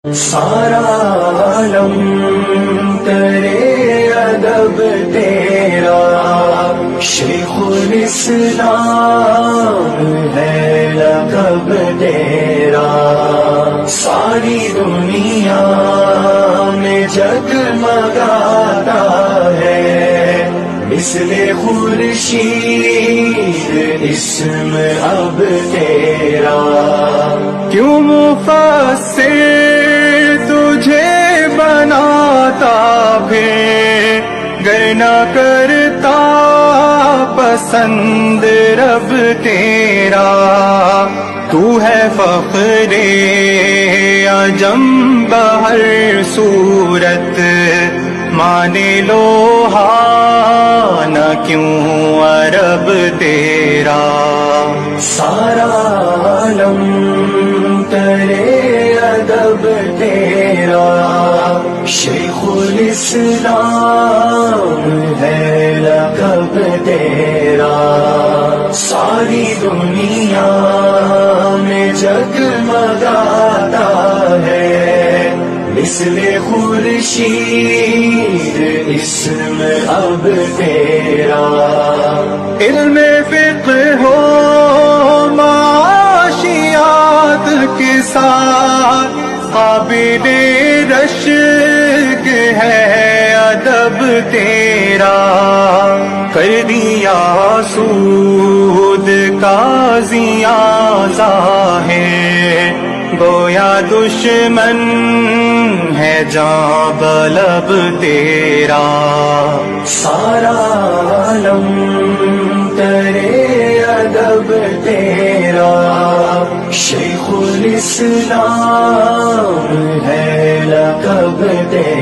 سارا عالم کرے ادب تیرا، شیخ الاسلام ہے لقب تیرا، ساری دنیا میں جگمگاتا ہے مثل خورشید اسم اب تیرا۔ کیوں مفسر تجھے بناتا پھر گر نہ کرتا پسند رب تیرا، تو ہے فخر عجم بہر صورت، مانے لوہا نہ کیوں عرب تیرا۔ سارا عالم کرے ادب تیرا، شیخ الاسلام ہے لقب تیرا، ساری دنیا میں جگمگاتا ہے مثل خورشید اسم اب تیرا۔ علم فقہ ہو معاشیات کے ساتھ قابل رشک ہے ادب تیرا، کر دیا سود قاضیاں ظاہر، گویا دشمن ہے جاں بلب تیرا۔ سارا عالم کرے ادب تیرا، شیخ الاسلام ہے لقب تیرا۔